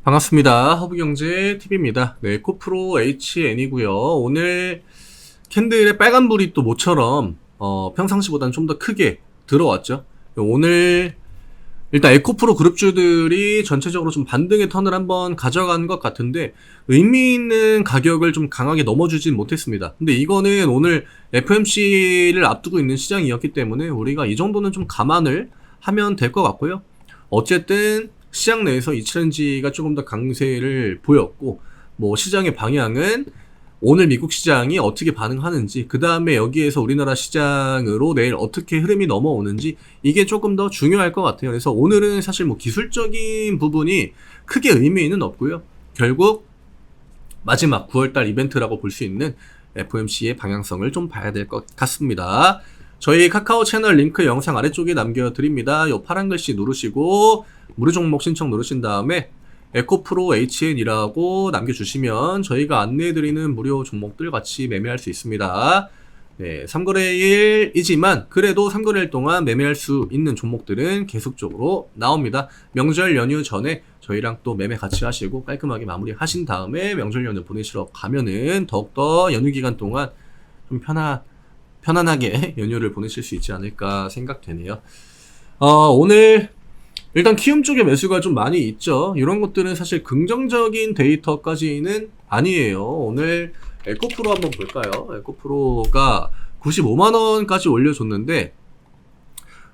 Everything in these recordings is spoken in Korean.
반갑습니다. 허브경제TV입니다. 네, 코프로 HN이고요. 오늘 캔들의 빨간불이 또 모처럼 평상시보다는 좀 더 크게 들어왔죠. 오늘 일단 에코프로 그룹주들이 전체적으로 좀 반등의 턴을 한번 가져간 것 같은데 의미 있는 가격을 좀 강하게 넘어주진 못했습니다. 근데 이거는 오늘 FMC를 앞두고 있는 시장이었기 때문에 우리가 이 정도는 좀 감안을 하면 될 것 같고요. 어쨌든 시장 내에서 이 트렌지가 조금 더 강세를 보였고, 뭐 시장의 방향은 오늘 미국 시장이 어떻게 반응하는지, 그 다음에 여기에서 우리나라 시장으로 내일 어떻게 흐름이 넘어오는지, 이게 조금 더 중요할 것 같아요. 그래서 오늘은 사실 뭐 기술적인 부분이 크게 의미는 없고요. 결국 마지막 9월달 이벤트라고 볼 수 있는 FOMC의 방향성을 좀 봐야 될 것 같습니다. 저희 카카오 채널 링크 영상 아래쪽에 남겨드립니다. 요 파란 글씨 누르시고 무료 종목 신청 누르신 다음에 에코프로 HN이라고 남겨주시면 저희가 안내해드리는 무료 종목들 같이 매매할 수 있습니다. 네, 3거래일이지만 그래도 3거래일 동안 매매할 수 있는 종목들은 계속적으로 나옵니다. 명절 연휴 전에 저희랑 또 매매 같이 하시고 깔끔하게 마무리 하신 다음에 명절 연휴 보내시러 가면은 더욱더 연휴 기간 동안 좀 편안하게 연휴를 보내실 수 있지 않을까 생각되네요. 오늘 일단 키움 쪽에 매수가 좀 많이 있죠. 이런 것들은 사실 긍정적인 데이터까지는 아니에요. 오늘 에코프로 한번 볼까요? 에코프로가 95만원까지 올려줬는데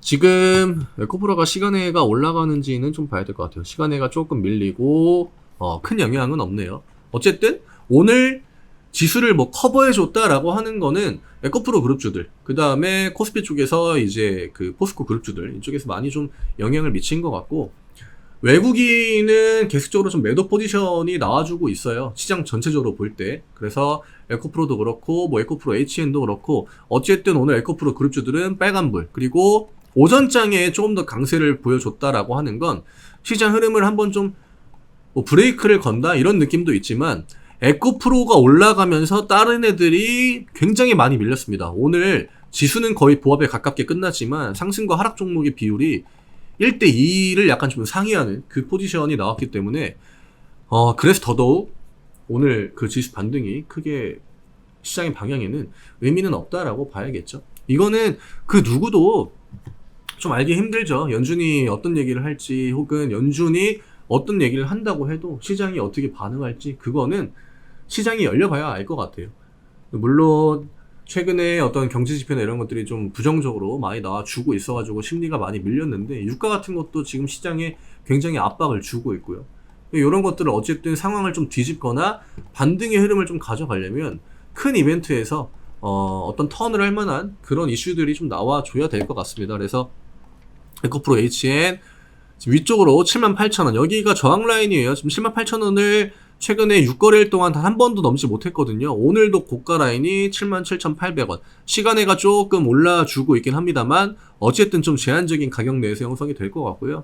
지금 에코프로가 시간외가 올라가는지는 좀 봐야 될 것 같아요. 시간외가 조금 밀리고 큰 영향은 없네요. 어쨌든 오늘 지수를 뭐 커버해줬다라고 하는 거는 에코프로 그룹주들, 그 다음에 코스피 쪽에서 이제 그 포스코 그룹주들 이쪽에서 많이 좀 영향을 미친 것 같고, 외국인은 계속적으로 좀 매도 포지션이 나와주고 있어요. 시장 전체적으로 볼 때. 그래서 에코프로도 그렇고 뭐 에코프로 HN도 그렇고 어쨌든 오늘 에코프로 그룹주들은 빨간불, 그리고 오전장에 조금 더 강세를 보여줬다라고 하는 건 시장 흐름을 한번 좀 뭐 브레이크를 건다 이런 느낌도 있지만 에코프로가 올라가면서 다른 애들이 굉장히 많이 밀렸습니다. 오늘 지수는 거의 보합에 가깝게 끝났지만 상승과 하락 종목의 비율이 1대2를 약간 좀 상회하는 그 포지션이 나왔기 때문에 그래서 더더욱 오늘 그 지수 반등이 크게 시장의 방향에는 의미는 없다라고 봐야겠죠. 이거는 그 누구도 좀 알기 힘들죠. 연준이 어떤 얘기를 할지, 혹은 연준이 어떤 얘기를 한다고 해도 시장이 어떻게 반응할지, 그거는 시장이 열려봐야 알 것 같아요. 물론 최근에 어떤 경제지표나 이런 것들이 좀 부정적으로 많이 나와주고 있어가지고 심리가 많이 밀렸는데, 유가 같은 것도 지금 시장에 굉장히 압박을 주고 있고요. 이런 것들을 어쨌든 상황을 좀 뒤집거나 반등의 흐름을 좀 가져가려면 큰 이벤트에서 어떤 턴을 할 만한 그런 이슈들이 좀 나와줘야 될 것 같습니다. 그래서 에코프로 HN 위쪽으로 78,000원, 여기가 저항 라인이에요. 지금 78,000원을 최근에 6거래일 동안 단 한 번도 넘지 못했거든요. 오늘도 고가 라인이 77,800원. 시간외가 조금 올라주고 있긴 합니다만 어쨌든 좀 제한적인 가격 내에서 형성이 될 것 같고요.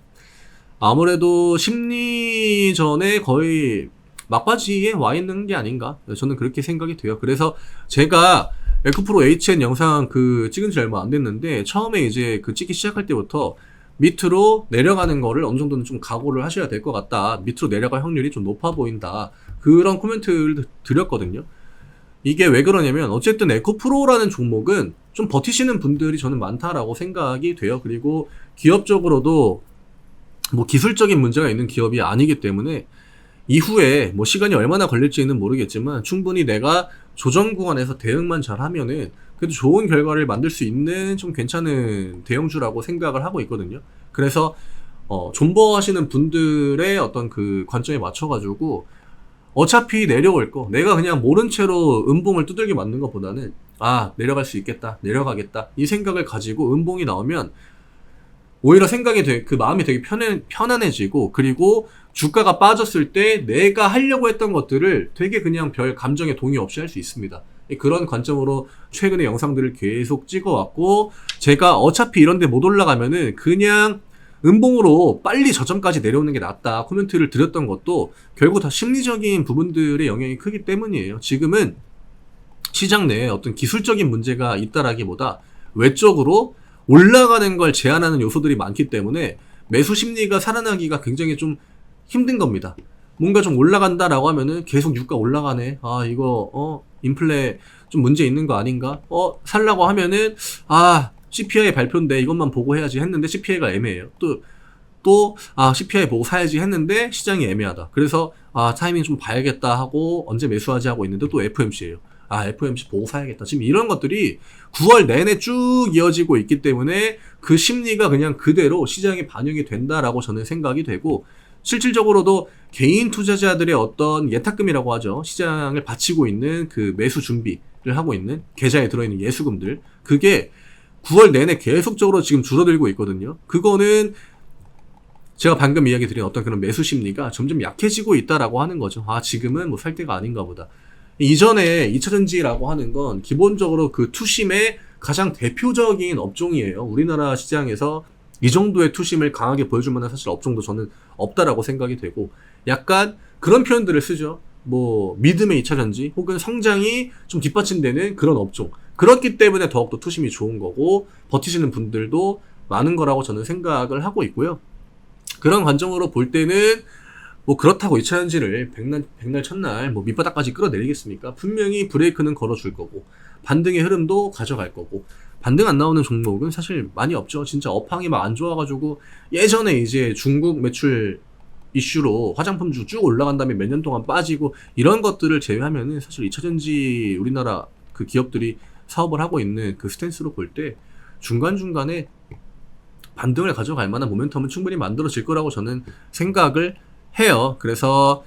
아무래도 심리전에 거의 막바지에 와 있는 게 아닌가, 저는 그렇게 생각이 돼요. 그래서 제가 에코프로 HN 영상 찍은 지 얼마 안 됐는데 처음에 이제 찍기 시작할 때부터 밑으로 내려가는 거를 어느 정도는 좀 각오를 하셔야 될 것 같다. 밑으로 내려갈 확률이 좀 높아 보인다. 그런 코멘트를 드렸거든요. 이게 왜 그러냐면 어쨌든 에코프로라는 종목은 좀 버티시는 분들이 저는 많다라고 생각이 돼요. 그리고 기업적으로도 뭐 기술적인 문제가 있는 기업이 아니기 때문에 이후에 뭐 시간이 얼마나 걸릴지는 모르겠지만 충분히 내가 조정 구간에서 대응만 잘 하면은 그래도 좋은 결과를 만들 수 있는 좀 괜찮은 대형주라고 생각을 하고 있거든요. 그래서 존버 하시는 분들의 어떤 그 관점에 맞춰가지고 어차피 내려올 거 내가 그냥 모른 채로 음봉을 두들겨 맞는 것보다는 내려갈 수 있겠다, 내려가겠다 이 생각을 가지고 음봉이 나오면 오히려 그 마음이 되게 편안해지고, 그리고 주가가 빠졌을 때 내가 하려고 했던 것들을 되게 그냥 별 감정에 동의 없이 할 수 있습니다. 그런 관점으로 최근에 영상들을 계속 찍어왔고, 제가 어차피 이런데 못 올라가면은 그냥 음봉으로 빨리 저점까지 내려오는 게 낫다 코멘트를 드렸던 것도 결국 다 심리적인 부분들의 영향이 크기 때문이에요. 지금은 시장 내에 어떤 기술적인 문제가 있다라기보다 외적으로 올라가는 걸 제한하는 요소들이 많기 때문에 매수 심리가 살아나기가 굉장히 좀 힘든 겁니다. 뭔가 좀 올라간다라고 하면은 계속 유가 올라가네. 아, 이거, 인플레 좀 문제 있는 거 아닌가? 살라고 하면은, CPI 발표인데 이것만 보고 해야지 했는데 CPI가 애매해요. CPI 보고 사야지 했는데 시장이 애매하다. 그래서, 타이밍 좀 봐야겠다 하고 언제 매수하지 하고 있는데 또 FOMC예요. FOMC 보고 사야겠다. 지금 이런 것들이 9월 내내 쭉 이어지고 있기 때문에 그 심리가 그냥 그대로 시장에 반영이 된다라고 저는 생각이 되고, 실질적으로도 개인 투자자들의 어떤 예탁금이라고 하죠. 시장을 바치고 있는 그 매수 준비를 하고 있는 계좌에 들어있는 예수금들. 그게 9월 내내 계속적으로 지금 줄어들고 있거든요. 그거는 제가 방금 이야기 드린 어떤 그런 매수 심리가 점점 약해지고 있다라고 하는 거죠. 지금은 뭐 살 때가 아닌가 보다. 이전에 2차전지라고 하는 건 기본적으로 그 투심의 가장 대표적인 업종이에요. 우리나라 시장에서 이 정도의 투심을 강하게 보여줄 만한 사실 업종도 저는 없다라고 생각이 되고, 약간 그런 표현들을 쓰죠. 뭐 믿음의 2차전지 혹은 성장이 좀 뒷받침되는 그런 업종. 그렇기 때문에 더욱더 투심이 좋은 거고 버티시는 분들도 많은 거라고 저는 생각을 하고 있고요. 그런 관점으로 볼 때는 뭐 그렇다고 2차전지를 백날 첫날 뭐 밑바닥까지 끌어내리겠습니까? 분명히 브레이크는 걸어줄 거고 반등의 흐름도 가져갈 거고, 반등 안 나오는 종목은 사실 많이 없죠. 진짜 업황이 막 안 좋아가지고 예전에 이제 중국 매출 이슈로 화장품주 쭉 올라간 다음에 몇 년 동안 빠지고 이런 것들을 제외하면은 사실 2차전지 우리나라 그 기업들이 사업을 하고 있는 그 스탠스로 볼 때 중간중간에 반등을 가져갈 만한 모멘텀은 충분히 만들어질 거라고 저는 생각을 해요. 그래서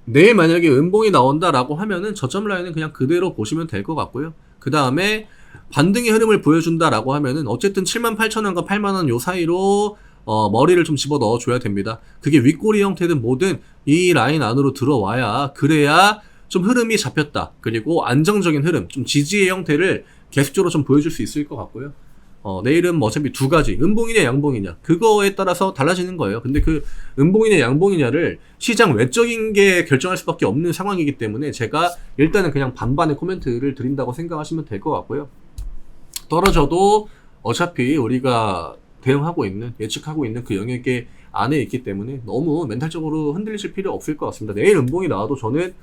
내일 만약에 음봉이 나온다라고 하면은 저점 라인은 그냥 그대로 보시면 될 것 같고요. 그 다음에 반등의 흐름을 보여준다라고 하면은 어쨌든 78,000원과 8만원 요 사이로 머리를 좀 집어 넣어줘야 됩니다. 그게 윗꼬리 형태든 뭐든 이 라인 안으로 들어와야, 그래야 좀 흐름이 잡혔다. 그리고 안정적인 흐름, 좀 지지의 형태를 계속적으로 좀 보여줄 수 있을 것 같고요. 내일은 뭐 어차피 두 가지, 음봉이냐 양봉이냐, 그거에 따라서 달라지는 거예요. 근데 그 음봉이냐 양봉이냐를 시장 외적인 게 결정할 수밖에 없는 상황이기 때문에 제가 일단은 그냥 반반의 코멘트를 드린다고 생각하시면 될 것 같고요. 떨어져도 어차피 우리가 대응하고 있는, 예측하고 있는 그 영역의 안에 있기 때문에 너무 멘탈적으로 흔들리실 필요 없을 것 같습니다. 내일 음봉이 나와도 저는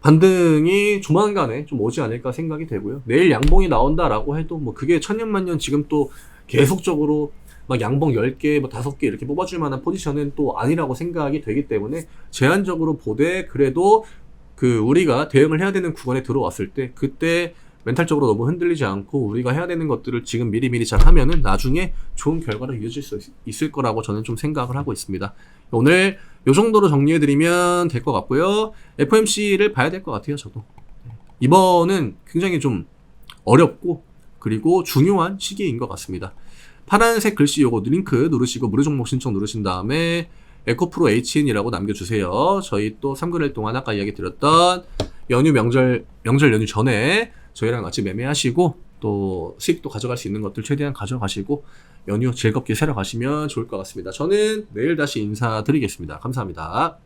반등이 조만간에 좀 오지 않을까 생각이 되고요. 내일 양봉이 나온다라고 해도 뭐 그게 천년만년 지금 또 계속적으로 막 양봉 10개, 뭐 5개 이렇게 뽑아줄 만한 포지션은 또 아니라고 생각이 되기 때문에 제한적으로 보되, 그래도 그 우리가 대응을 해야 되는 구간에 들어왔을 때 그때 멘탈적으로 너무 흔들리지 않고 우리가 해야 되는 것들을 지금 미리미리 잘 하면은 나중에 좋은 결과를 이어질 수 있을 거라고 저는 좀 생각을 하고 있습니다. 오늘 요 정도로 정리해드리면 될 것 같고요. FOMC를 봐야 될 것 같아요, 저도. 이번은 굉장히 좀 어렵고 그리고 중요한 시기인 것 같습니다. 파란색 글씨 요거 링크 누르시고 무료 종목 신청 누르신 다음에 에코프로 HN이라고 남겨주세요. 저희 또 3개월 동안 아까 이야기 드렸던 명절 연휴 전에 저희랑 같이 매매하시고 또 수익도 가져갈 수 있는 것들 최대한 가져가시고 연휴 즐겁게 새러 가시면 좋을 것 같습니다. 저는 내일 다시 인사드리겠습니다. 감사합니다.